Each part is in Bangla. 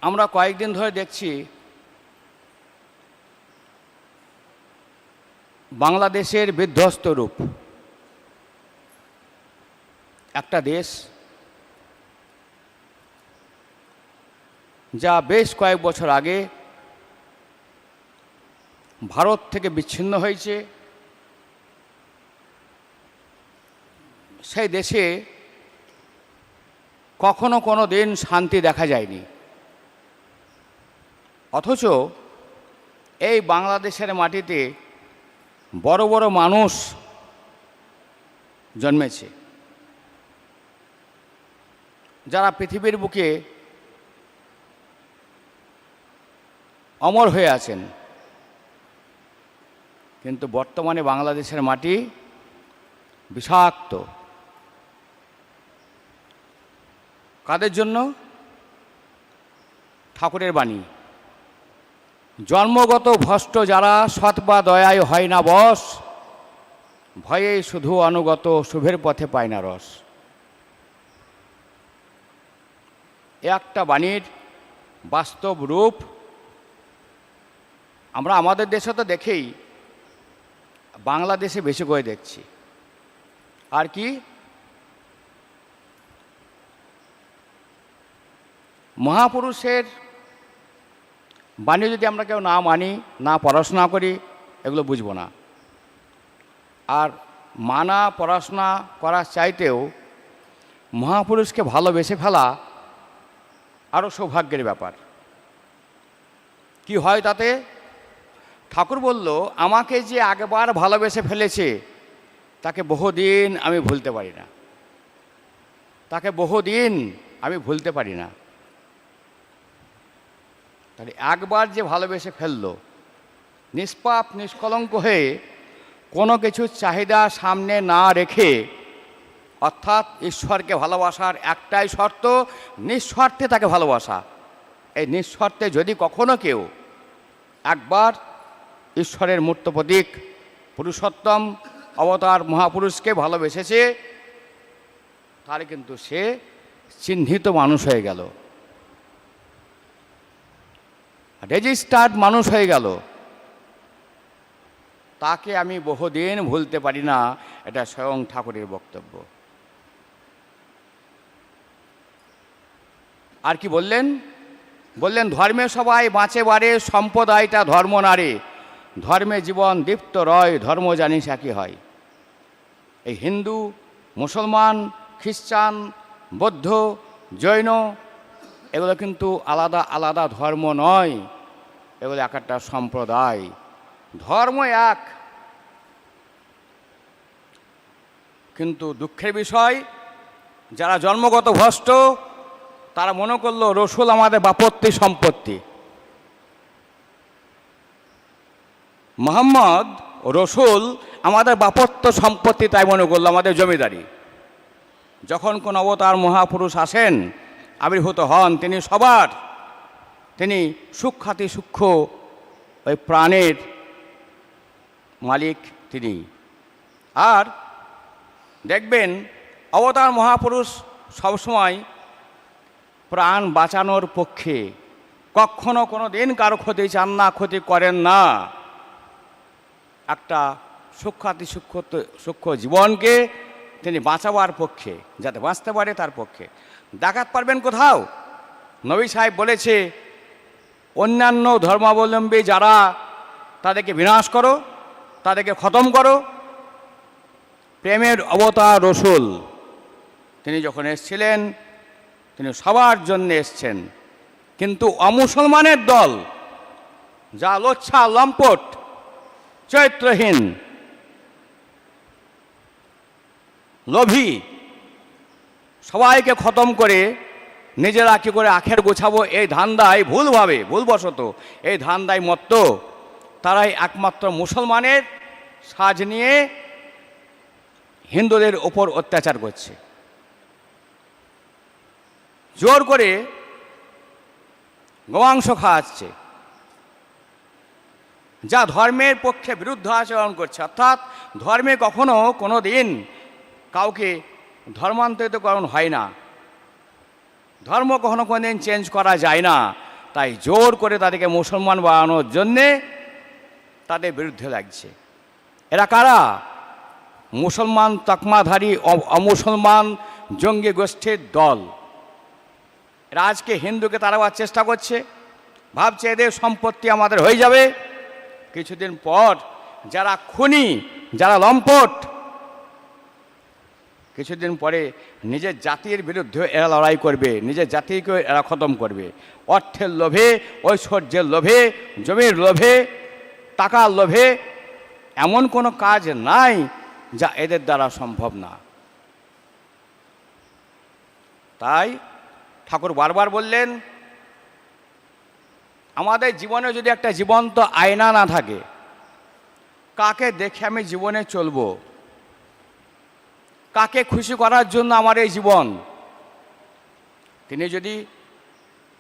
আমরা কয়েকদিন ধরে দেখছি বাংলাদেশের বিধ্বস্ত রূপ। একটা দেশ যা বেশ কয়েক বছর আগে ভারত থেকে বিচ্ছিন্ন হয়েছে, সেই দেশে কখনো কোনো দিন শান্তি দেখা যায়নি। অথচ এই বাংলাদেশের মাটিতে বড় বড় মানুষ জন্মেছে, যারা পৃথিবীর বুকে অমর হয়ে আছেন। কিন্তু বর্তমানে বাংলাদেশের মাটি বিষাক্ত। কাদের জন্য? ঠাকুরের বাণী, জন্মগত ভ্রষ্ট যারা সৎ বা দয়ায় হয় না বশ, ভয়ে শুধু অনুগত শুভের পথে পায় না রস। একটা বাণীর বাস্তব রূপ আমরা আমাদের দেশে তো দেখেই, বাংলাদেশে বেশি করে দেখছি। আর কি, মহাপুরুষের বাণী যদি আমরা কেউ না মানি, না পড়াশোনা করি, এগুলো বুঝবো না। আর মানা পড়াশোনা করার চাইতেও মহাপুরুষকে ভালোবেসে ফেলা আরও সৌভাগ্যের ব্যাপার। কি হয় তাতে? ঠাকুর বলল, আমাকে যে একবার ভালোবেসে ফেলেছে তাকে বহুদিন আমি ভুলতে পারি না, তাকে বহুদিন আমি ভুলতে পারি না। তাহলে একবার যে ভালোবেসে ফেললো, নিষ্পাপ নিষ্কলঙ্ক হয়ে কোনো কিছুর চাহিদা সামনে না রেখে, অর্থাৎ ঈশ্বরকে ভালোবাসার একটাই শর্ত, নিঃস্বার্থে তাকে ভালোবাসা। এই নিঃস্বার্থে যদি কখনো কেউ একবার ঈশ্বরের মূর্ত প্রতীক পুরুষোত্তম অবতার মহাপুরুষকে ভালোবেসেছে, তাহলে কিন্তু সে চিহ্নিত মানুষ হয়ে গেল, রেজিস্টার্ড মানুষ হয়ে গেল। তাকে আমি বহুদিন ভুলতে পারি না, এটা স্বয়ং ঠাকুরের বক্তব্য। আর কি বললেন? বললেন, ধর্মে সবাই বাঁচে বারে, সম্প্রদায়টা ধর্ম নারে, ধর্মে জীবন দীপ্ত রয়, ধর্ম জানিস একই হয়। এই হিন্দু, মুসলমান, খ্রিস্টান, বৌদ্ধ, জৈন, এগুলো কিন্তু আলাদা আলাদা ধর্ম নয়, এগুলো এক একটা সম্প্রদায়। ধর্ম এক, কিন্তু দুঃখের বিষয় যারা জন্মগত ভ্রষ্ট, তারা মনে করলো রসুল আমাদের বাপত্তি সম্পত্তি। মোহাম্মদ রসুল আমাদের বাপত্য সম্পত্তি, তাই মনে করলো আমাদের জমিদারি। যখন কোন অবতার মহাপুরুষ আসেন, আবির্ভূত হন, তিনি সবার, তিনি সূক্ষ্মাতি সূক্ষ্ম ওই প্রাণের মালিক তিনি। আর দেখবেন অবতার মহাপুরুষ সবসময় প্রাণ বাঁচানোর পক্ষে, কখনো কোনো দিন কারো ক্ষতি চান না, ক্ষতি করেন না। একটা সূক্ষ্মাতি সূক্ষ্ম জীবনকে তিনি বাঁচাবার পক্ষে, যাতে বাঁচতে পারে তার পক্ষে। ডাকাত পারবেন কোথাও? নবী সাহেব বলেছে, অন্যান্য ধর্মাবলম্বী যারা, তাদেরকে বিনাশ করো, তাদেরকে খতম করো। প্রেমের অবতার রসুল তিনি যখন এসেছিলেন, তিনি সবার জন্য এসছেন। কিন্তু অমুসলমানের দল, যা লোচ্ছা, লম্পট, চরিত্রহীন, লোভী, সবাইকে খতম করে নিজেরা কী করে আখের গোছাবো, এই ধান্দায় ভুলবশত এই ধান্দায় মত্ত তারাই একমাত্র মুসলমানের সাজ নিয়ে হিন্দুদের ওপর অত্যাচার করছে। জোর করে গোমাংস খাওয়াচ্ছে, যা ধর্মের পক্ষে বিরুদ্ধ আচরণ করছে। অর্থাৎ ধর্মে কখনো কোনো দিন কাউকে ধর্মান্তরিতকরণ হয় না, ধর্ম কখনো কোনো দিন চেঞ্জ করা যায় না। তাই জোর করে তাদেরকে মুসলমান বানানোর জন্যে তাদের বিরুদ্ধে লাগছে। এরা কারা? মুসলমান তকমাধারী অমুসলমান জঙ্গি গোষ্ঠীর দল। এরা আজকে হিন্দুকে তাড়াবার চেষ্টা করছে, ভাবছে এদের সম্পত্তি আমাদের হয়ে যাবে। কিছুদিন পর যারা খুনি, যারা লম্পট, কিছুদিন পরে নিজের জাতির বিরুদ্ধে এরা লড়াই করবে, নিজের জাতিকে এরা খতম করবে। অর্থের লোভে, ঐশ্বর্যের লোভে, জমির লোভে, টাকার লোভে এমন কোনো কাজ নাই যা এদের দ্বারা সম্ভব না। তাই ঠাকুর বারবার বললেন, আমাদের জীবনে যদি একটা জীবন্ত আয়না না থাকে, কাকে দেখে আমি জীবনে চলবো? কাকে খুশি করার জন্য আমার এই জীবন? তিনি যদি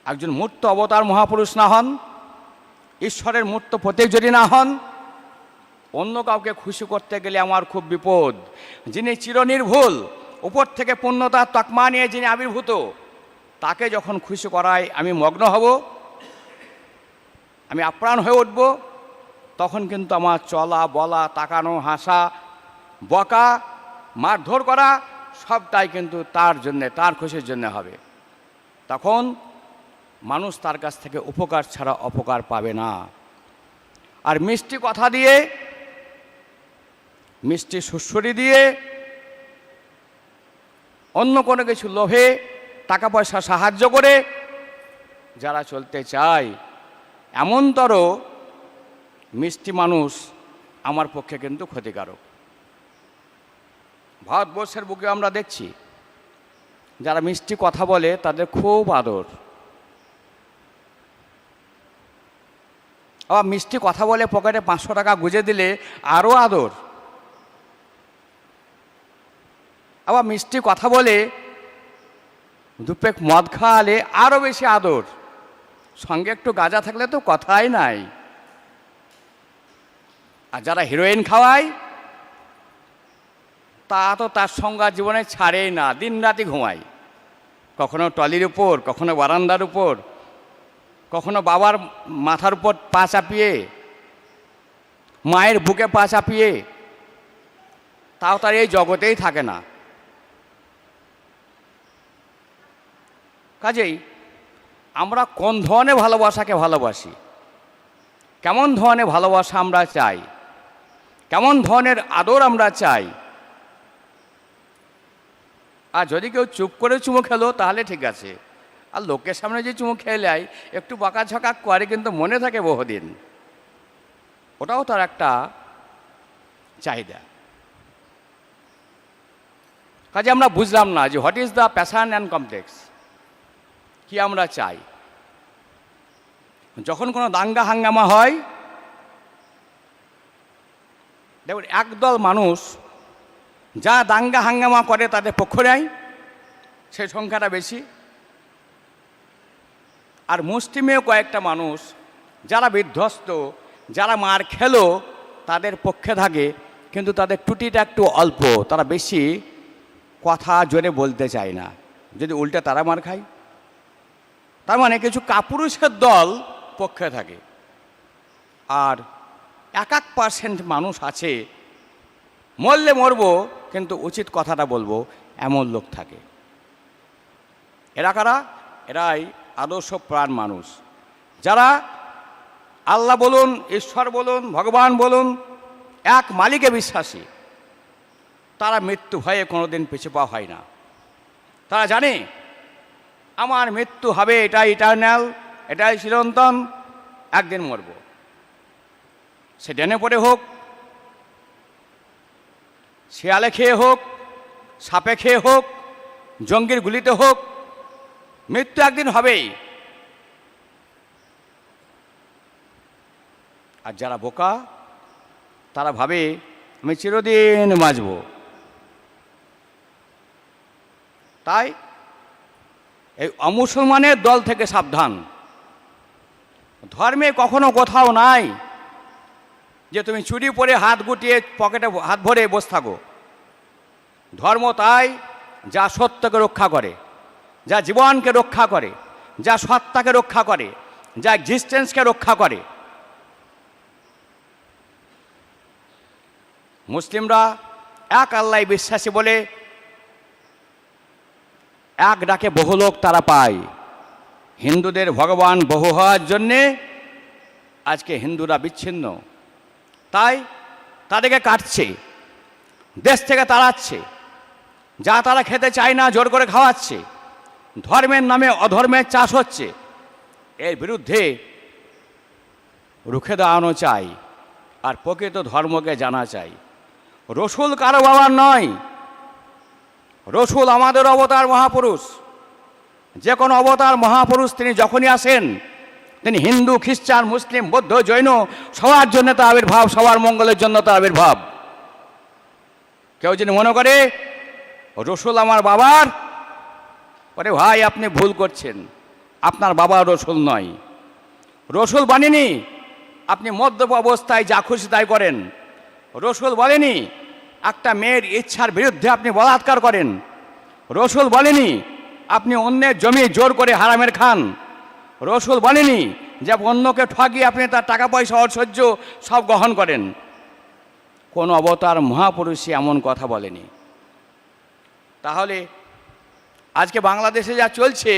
একজন মূর্ত অবতার মহাপুরুষ না হন, ঈশ্বরের মূর্ত প্রতীক যদি না হন, অন্য কাউকে খুশি করতে গেলে আমার খুব বিপদ। যিনি চিরনির্ভুল, উপর থেকে পূর্ণতার তকমা নিয়ে যিনি আবির্ভূত, তাকে যখন খুশি করায় আমি মগ্ন হব, আমি আপ্রাণ হয়ে উঠব, তখন কিন্তু আমার চলা বলা, তাকানো, হাসা, বকা, মারধর করা সবটাই কিন্তু তার জন্যে, তার খুশির জন্য হবে। তখন মানুষ তার কাছ থেকে উপকার ছাড়া অপকার পাবে না। আর মিষ্টি কথা দিয়ে, মিষ্টি সুশ্রী দিয়ে, অন্য কোনো কিছু লোভে টাকা পয়সা সাহায্য করে যারা চলতে চায়, এমনতর মিষ্টি মানুষ আমার পক্ষে কিন্তু ক্ষতিকারক। ভারতবর্ষের বুকে আমরা দেখছি যারা মিষ্টি কথা বলে তাদের খুব আদর। আবার মিষ্টি কথা বলে পকেটে 500 টাকা গুঁজে দিলে আরও আদর। আবার মিষ্টি কথা বলে দুপেক মদ খাওয়ালে আরও বেশি আদর। সঙ্গে একটু গাঁজা থাকলে তো কথাই নাই। আর যারা হিরোইন খাওয়ায় তা তো তার সঙ্গে জীবনে ছাড়েই না, দিন রাতি ঘুমায়। কখনো টলির উপর, কখনো বারান্দার উপর, কখনো বাবার মাথার উপর পা চাপিয়ে, মায়ের বুকে পা চাপিয়ে, তাও তার এই জগতেই থাকে না। কাজেই আমরা কোন ধরনের ভালোবাসাকে ভালোবাসি, কেমন ধরনের ভালোবাসা আমরা চাই, কেমন ধরনের আদর আমরা চাই। আর যদি কেউ চুপ করে চুমু খেলো তাহলে ঠিক আছে, আর লোকের সামনে যে চুমু খেলে একটু বকাঝকা করে কিন্তু মনে থাকে বহুদিন, ওটাও তার একটা চাহিদা। কাজে আমরা বুঝলাম না যে what is the passion and complex, কি আমরা চাই। যখন কোনো দাঙ্গা হাঙ্গামা হয়, দেখুন একদল মানুষ যা দাঙ্গা হাঙ্গামা করে তাদের পক্ষ নেয়, সে সংখ্যাটা বেশি। আর মুষ্টিমেয় কয়েকটা মানুষ যারা বিধ্বস্ত, যারা মার খেলো, তাদের পক্ষে থাকে, কিন্তু তাদের ত্রুটিটা একটু অল্প, তারা বেশি কথা জোরে বলতে চায় না, যদি উল্টে তারা মার খায়। তার মানে কিছু কাপুরুষের দল পক্ষে থাকে। আর 1% মানুষ আছে, মরলে মরবো কিন্তু উচিত কথাটা বলবো, এমন লোক থাকে। এরা কারা? এরাই আদর্শ প্রাণ মানুষ, যারা আল্লাহ বলুন, ঈশ্বর বলুন, ভগবান বলুন, এক মালিকে বিশ্বাসী। তারা মৃত্যু ভয়ে কোনোদিন পিছু পা হয় না। তারা জানে আমার মৃত্যু হবে, এটাই ইটারনাল, এটাই চিরন্তন, একদিন মরব। সে ডেনে পড়ে হোক, শিয়ালে খেয়ে হোক, সাপে খেয়ে হোক, জঙ্গির গুলিতে হোক, মৃত্যু একদিন হবেই। আর যারা বোকা তারা ভাবে আমি চিরদিন বাঁচব। তাই এই অমুসলমানের দল থেকে সাবধান। ধর্মে কখনো কোথাও নাই যে তুমি চুরি পরে হাত গুটিয়ে পকেটে হাত ভরে বসে থাকো। ধর্ম তাই যা সত্যকে রক্ষা করে, যা জীবনকে রক্ষা করে, যা সত্তাকে রক্ষা করে, যা এক্সিস্টেন্সকে রক্ষা করে। মুসলিমরা এক আল্লাহ বিশ্বাসী বলে এক ডাকে বহু লোক তারা পায়। হিন্দুদের ভগবান বহু হওয়ার জন্যে আজকে হিন্দুরা বিচ্ছিন্ন, তাই তাদেরকে কাটছে, দেশ থেকে তাড়াচ্ছে, যা তারা খেতে চায় না জোর করে খাওয়াচ্ছে, ধর্মের নামে অধর্মের চাষ হচ্ছে। এর বিরুদ্ধে রুখে দাঁড়ানো চাই, আর প্রকৃত ধর্মকে জানা চাই। রসুল কারো বাবার নয়, রসুল আমাদের অবতার মহাপুরুষ। যে কোনো অবতার মহাপুরুষ তিনি যখনই আসেন, তিনি হিন্দু, খ্রিস্টান, মুসলিম, বৌদ্ধ, জৈন সবার জন্য তার আবির্ভাব, সবার মঙ্গলের জন্য তার আবির্ভাব। কেউ যদি মনে করে রসুল আমার বাবার, ওরে ভাই আপনি ভুল করছেন, আপনার বাবা রসুল নয়। রসুল বানেনি আপনি মদ্যপ অবস্থায় যা খুশি তাই করেন। রসুল বলেনি একটা মেয়ের ইচ্ছার বিরুদ্ধে আপনি বলাৎকার করেন। রসুল বলেনি আপনি অন্যের জমি জোর করে হারামের খান। রসুল বলেনি যে অন্যকে ঠকিয়ে আপনি তার টাকা পয়সা ঐশ্বর্য সব গ্রহণ করেন। কোন অবতার মহাপুরুষই এমন কথা বলেনি। তাহলে আজকে বাংলাদেশে যা চলছে,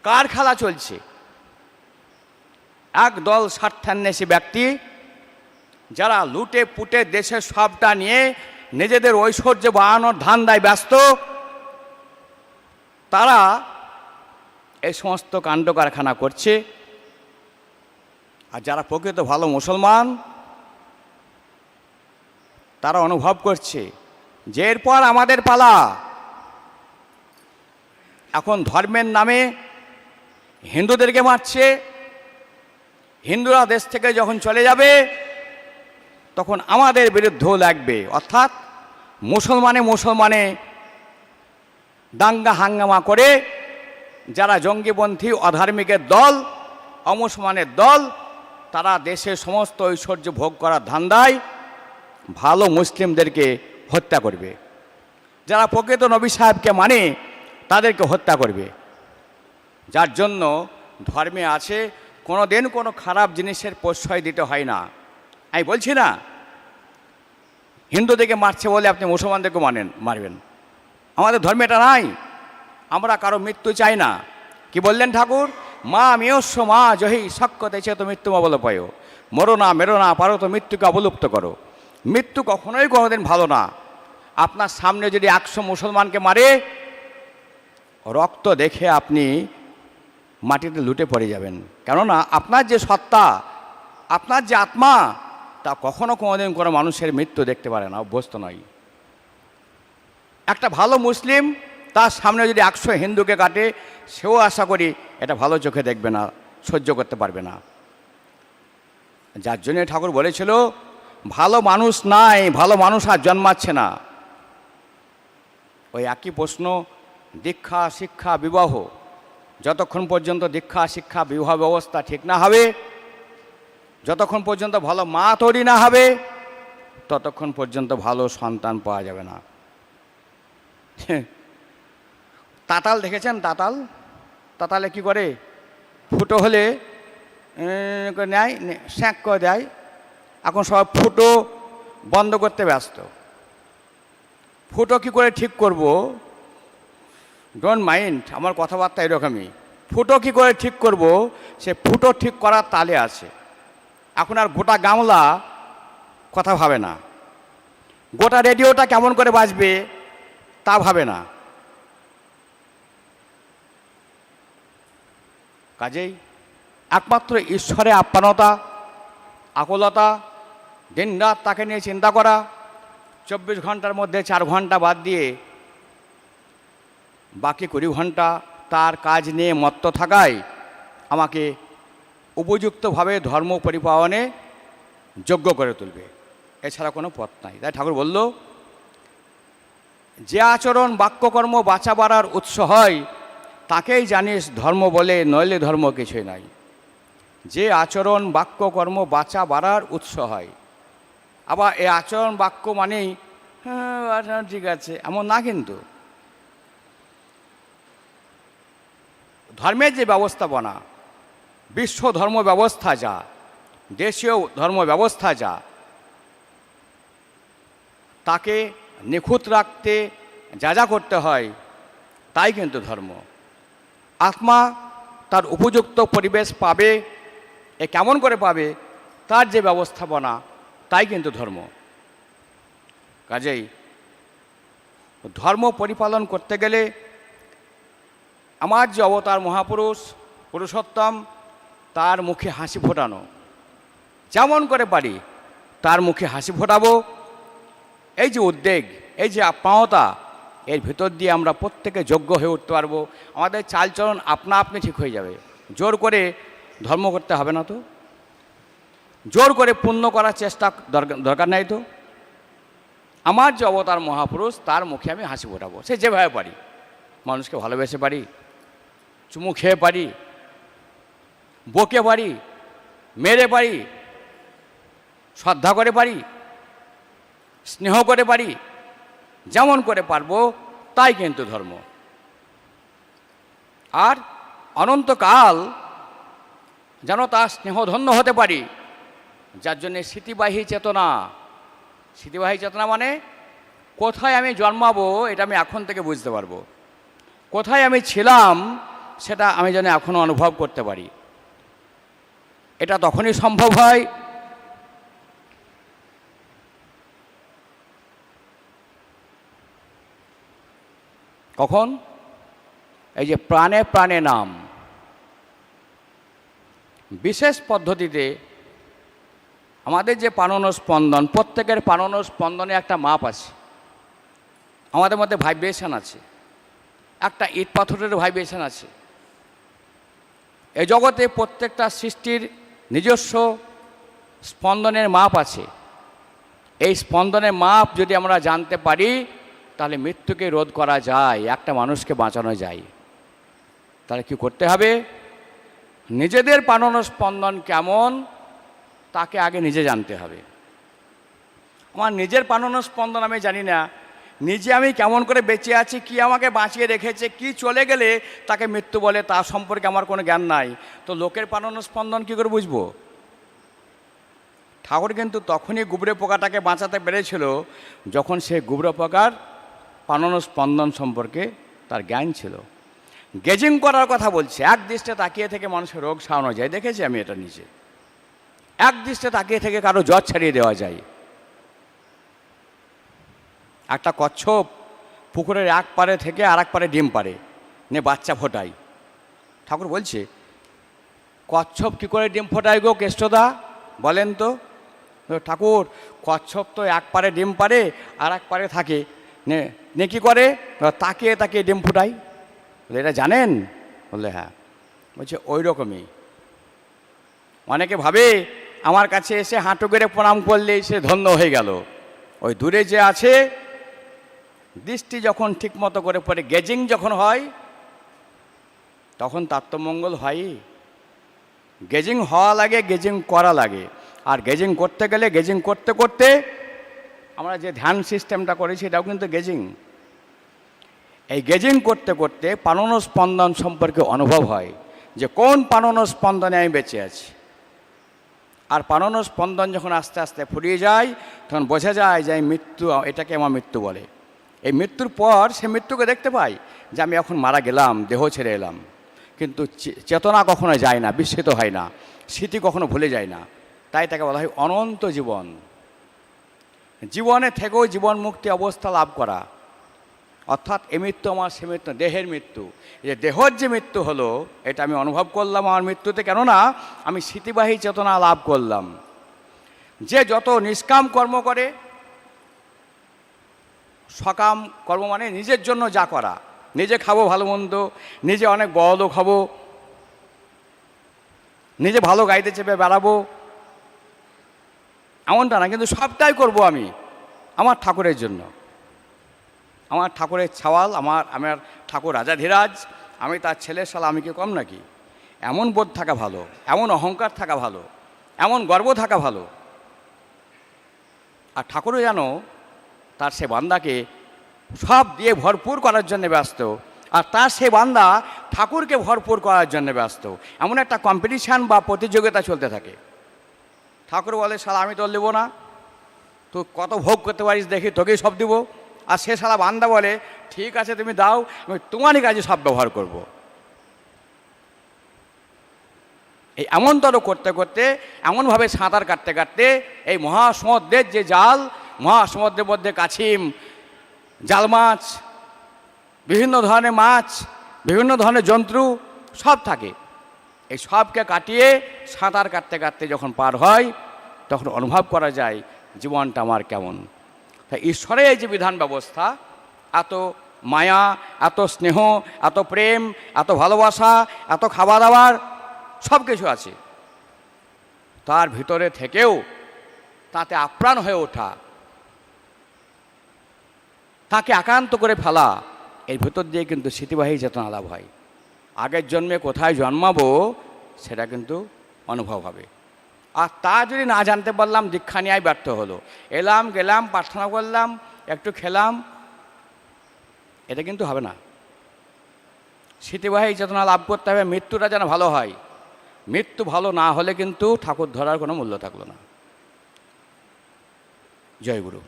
কার খেলা চলছে? এক দল স্বার্থান্বেষী ব্যক্তি যারা লুটে পুটে দেশের সবটা নিয়ে নিজেদের ঐশ্বর্য বাড়ানোর ধান্দায় ব্যস্ত, তারা এই সমস্ত কাণ্ড কারখানা করছে। আর যারা প্রকৃত ভালো মুসলমান, তারা অনুভব করছে যে এরপর আমাদের পালা। এখন ধর্মের নামে হিন্দুদেরকে মারছে, হিন্দুরা দেশ থেকে যখন চলে যাবে তখন আমাদের বিরুদ্ধেও লাগবে। অর্থাৎ মুসলমানে দাঙ্গা হাঙ্গামা করে যারা জঙ্গিপন্থী অধার্মিকের দল, অমুসলমানের দল, তারা দেশের সমস্ত ঐশ্বর্য ভোগ করার ধান্দায় ভালো মুসলিমদেরকে হত্যা করবে। যারা প্রকৃত নবী সাহেবকে মানে তাদেরকে হত্যা করবে। যার জন্য ধর্মে আছে কোনো দিন কোনো খারাপ জিনিসের প্রশ্রয় দিতে হয় না। আমি বলছি না হিন্দুদেরকে মারছে বলে আপনি মুসলমানদেরকে মারবেন। আমাদের ধর্মে এটা নাই। আমরা কারো মৃত্যু চাই না। কি বললেন ঠাকুর? মা মেয়স্য মা জহি সক্কতে চেত মৃত্যু অবলপয়, মরো না মেরো না পারো তো মৃত্যুকে অবলুপ্ত করো। মৃত্যু কখনোই কোনোদিন ভালো না। আপনার সামনে যদি 100 মুসলমানকে মারে, রক্ত দেখে আপনি মাটিতে লুটে পড়ে যাবেন। কেননা আপনার যে সত্তা, আপনার যে আত্মা, তা কখনো কোনোদিন কোনো মানুষের মৃত্যু দেখতে পারে না, অভ্যস্ত নয়। একটা ভালো মুসলিম তার সামনে যদি 100 হিন্দুকে কাটে, সেও আশা করি এটা ভালো চোখে দেখবে না, সহ্য করতে পারবে না। যার জন্য ঠাকুর বলেছিল ভালো মানুষ নাই, ভালো মানুষ আর জন্মাচ্ছে না। ওই একই প্রশ্ন দীক্ষা, শিক্ষা, বিবাহ। যতক্ষণ পর্যন্ত দীক্ষা, শিক্ষা, বিবাহ ব্যবস্থা ঠিক না হবে, যতক্ষণ পর্যন্ত ভালো মা তৈরি না হবে, ততক্ষণ পর্যন্ত ভালো সন্তান পাওয়া যাবে না। তাতাল দেখেছেন? তাতালে কি করে? ফুটো হলে নেয়, স্যাঁক করে দেয়। এখন সব ফুটো বন্ধ করতে ব্যস্ত। ফুটো কি করে ঠিক করব? ডোন্ট মাইন্ড, আমার কথাবার্তা এরকমই। ফুটো কি করে ঠিক করব, সে ফুটো ঠিক করার তালে আছে। এখন আর গোটা গামলা কথা ভাবে না, গোটা রেডিওটা কেমন করে বাজবে তা ভাবে না। কাজেই একমাত্র ঈশ্বরে আপ্যায়নতা, আকুলতা, দিন রাত তাকে নিয়ে চিন্তা করা, 24 ঘন্টার মধ্যে 4 ঘন্টা বাদ দিয়ে বাকি 20 ঘন্টা তার কাজ নিয়ে মত্ত থাকায় আমাকে উপযুক্তভাবে ধর্ম পরিপালনে যোগ্য করে তুলবে। এছাড়া কোনো পথ নাই। তাই ঠাকুর বলল, যে আচরণ বাক্যকর্ম বাঁচা বাড়ার উৎস হয় তাকেই জানিস ধর্ম বলে, নইলে ধর্ম কিছুই নাই। যে আচরণ বাক্যকর্ম বাঁচা বাড়ার উৎস হয়। আবার এই আচরণ বাক্য মানেই হ্যাঁ ঠিক আছে এমন না, কিন্তু ধর্মের যে ব্যবস্থাপনা, বিশ্ব ধর্ম ব্যবস্থা যা, দেশীয় ধর্ম ব্যবস্থা যা, তাকে নিখুঁত রাখতে যা যা করতে হয় তাই কিন্তু ধর্ম। আত্মা তার উপযুক্ত পরিবেশ পাবে, এ কেমন করে পাবে, তার যে ব্যবস্থাপনা, তাই কিন্তু ধর্ম। কাজেই ধর্ম পরিপালন করতে গেলে আমার যে অবতার মহাপুরুষ পুরুষোত্তম, তার মুখে হাসি ফোটানো, যেমন করে পারি তার মুখে হাসি ফোটাবো। এই যে উদ্বেগ, এই যে আপ্যায়তা, এর ভিতর দিয়ে আমরা প্রত্যেকে যোগ্য হয়ে উঠতে পারবো। আমাদের চালচলন আপনা আপনি ঠিক হয়ে যাবে। জোর করে ধর্ম করতে হবে না তো, জোর করে পুণ্য করার চেষ্টা দরকার নাই তো। আমার যে অবতার মহাপুরুষ, তার মুখে আমি হাসি ফোটাবো, সে যেভাবে পারি। মানুষকে ভালোবেসে পারি, চুমু খেয়ে পারি, বকে পারি, মেরে পারি, শ্রদ্ধা করে পারি, স্নেহ করে পারি, যেমন করে পারবো তাই কিন্তু ধর্ম। আর অনন্তকাল যেন তার স্নেহধন্য হতে পারি, যার জন্যে স্মৃতিবাহী চেতনা। স্মৃতিবাহী চেতনা মানে কোথায় আমি জন্মাবো এটা আমি এখন থেকে বুঝতে পারবো, কোথায় আমি ছিলাম সেটা আমি যেন এখনও অনুভব করতে পারি। এটা তখনই সম্ভব হয় কখন? এই যে প্রাণে প্রাণে নাম, বিশেষ পদ্ধতিতে আমাদের যে প্রাণন স্পন্দন, প্রত্যেকের প্রাণন স্পন্দনে একটা মাপ আছে। আমাদের মধ্যে ভাইব্রেশন আছে, একটা ইট পাথরের ভাইব্রেশন আছে। এই জগতে প্রত্যেকটা সৃষ্টির নিজস্ব স্পন্দনের মাপ আছে। এই স্পন্দনের মাপ যদি আমরা জানতে পারি, তাহলে মৃত্যুকে রোধ করা যায়, একটা মানুষকে বাঁচানো যায়। তাহলে কি করতে হবে? নিজেদের প্রাণন স্পন্দন কেমন তাকে আগে নিজে জানতে হবে। আমার নিজের প্রাণন স্পন্দন আমি জানি না, নিজে আমি কেমন করে বেঁচে আছি, কি আমাকে বাঁচিয়ে রেখেছে, কি চলে গেলে তাকে মৃত্যু বলে, তার সম্পর্কে আমার কোনো জ্ঞান নাই। তো লোকের প্রাণন স্পন্দন কী করে বুঝবো? ঠাকুর কিন্তু তখনই গুবরে পোকাটাকে বাঁচাতে পেরেছিল যখন সে গুবরে পোকার প্রাণন স্পন্দন সম্পর্কে তার জ্ঞান ছিল। গেজিং করার কথা বলছে, এক দৃষ্টে তাকিয়ে থেকে মানুষের রোগ সারানো যায়, দেখেছি আমি এটা নিজে। এক দৃষ্টে তাকিয়ে থেকে কারো জ্বর ছাড়িয়ে দেওয়া যায়। একটা কচ্ছপ পুকুরের এক পারে থেকে আর এক পারে ডিম পারে, নিয়ে বাচ্চা ফোটায়। ঠাকুর বলছে, কচ্ছপ কী করে ডিম ফোটায় গো কেষ্টদা, বলেন তো? ঠাকুর, কচ্ছপ তো এক পারে ডিম পারে আর এক পারে থাকে, নে কী করে? তাকিয়ে তাকিয়ে ডিম ফোটাই। বলে এটা জানেন? বললে হ্যাঁ। বলছে ওই রকমই অনেকে ভাবে আমার কাছে এসে হাঁটু করে প্রণাম করলেই সে ধন্য হয়ে গেল। ওই দূরে যে আছে, দৃষ্টি যখন ঠিক মতো করে পড়ে, গেজিং যখন হয়, তখন তার তো মঙ্গল হয়ই। গেজিং হওয়া লাগে, গেজিং করা লাগে। আর গেজিং করতে গেলে, গেজিং করতে করতে আমরা যে ধ্যান সিস্টেমটা করেছি, এটাও কিন্তু গেজিং। এই গেজিং করতে করতে প্রাণন স্পন্দন সম্পর্কে অনুভব হয় যে কোন প্রাণন স্পন্দনে আমি বেঁচে আছি। আর প্রাণন স্পন্দন যখন আস্তে আস্তে ফুরিয়ে যায়, তখন বোঝা যায় যে এই মৃত্যু, এটাকে আমার মৃত্যু বলে। এই মৃত্যুর পর সে মৃত্যুকে দেখতে পাই যে আমি এখন মারা গেলাম, দেহ ছেড়ে এলাম, কিন্তু চেতনা কখনো যায় না, বিস্মৃত হয় না, স্মৃতি কখনো ভুলে যায় না। তাই তাকে বলা হয় অনন্ত জীবন। জীবনে থেকেও জীবন মুক্তি অবস্থা লাভ করা, অর্থাৎ এ মৃত্যু আমার, সে মৃত্যু, দেহের মৃত্যু। যে দেহর যে মৃত্যু হলো, এটা আমি অনুভব করলাম আমার মৃত্যুতে, কেননা আমি স্মৃতিবাহী চেতনা লাভ করলাম। যে যত নিষ্কাম কর্ম করে, সকাম কর্ম মানে নিজের জন্য যা করা, নিজে খাবো ভালো মন্দ, নিজে অনেক বড়লোক হব, নিজে ভালো গাড়িতে চেপে বেড়াবো, এমনটা না, কিন্তু সবটাই করব আমি আমার ঠাকুরের জন্য। আমার ঠাকুরের ছাওয়াল, আমার ঠাকুর রাজাধিরাজ, আমি তার ছেলের শালা, আমি কি কম নাকি? এমন বোধ থাকা ভালো, এমন অহংকার থাকা ভালো, এমন গর্ব থাকা ভালো। আর ঠাকুরও যেন তার সে বান্দাকে সব দিয়ে ভরপুর করার জন্য ব্যস্ত। আর তার সে বান্দা ঠাকুরকে ভরপুর করার জন্য ব্যস্ত। এমন একটা কম্পিটিশান বা প্রতিযোগিতা চলতে থাকে। ঠাকুর বলে, শালা আমি তোর নেবো না, তুই কত ভোগ করতে পারিস দেখি, তোকেই সব দিব। আর সে শালা বান্দা বলে, ঠিক আছে তুমি দাও, আমি তোমারই কাজে সব ব্যবহার করব। এই এমনতর করতে করতে, এমনভাবে সাঁতার কাটতে কাটতে এই মহাসমুদ্রের যে জাল, মহাসমুদ্রের মধ্যে কাছিম, জাল মাছ, বিভিন্ন ধরনের মাছ, বিভিন্ন ধরনের জন্তু সব থাকে। এই সবকে কাটিয়ে সাঁতার কাটতে কাটতে যখন পার হয়, তখন অনুভব করা যায় জীবনটা আমার কেমন। তাই ঈশ্বরের এই যে বিধান ব্যবস্থা, এত মায়া, এত স্নেহ, এত প্রেম, এত ভালোবাসা, এত খাবার দাবার সব কিছু আছে, তার ভিতরে থেকেও তাতে আপ্রাণ হয়ে ওঠা, তাকে একান্ত করে ফেলা, এর ভিতর দিয়ে কিন্তু স্মৃতিবাহী চেতনা লাভ হয়। আগের জন্মে কোথায় জন্মাবো সেটা কিন্তু অনুভব হবে। আর তা যদি না জানতে পারলাম, দীক্ষা নেওয়াই ব্যর্থ হলো। এলাম গেলাম, প্রার্থনা করলাম, একটু খেলাম, এটা কিন্তু হবে না। স্মৃতিবাহী চেতনা লাভ করতে হবে, মৃত্যুটা যেন ভালো হয়। মৃত্যু ভালো না হলে কিন্তু ঠাকুর ধরার কোনো মূল্য থাকলো না। জয় গুরু।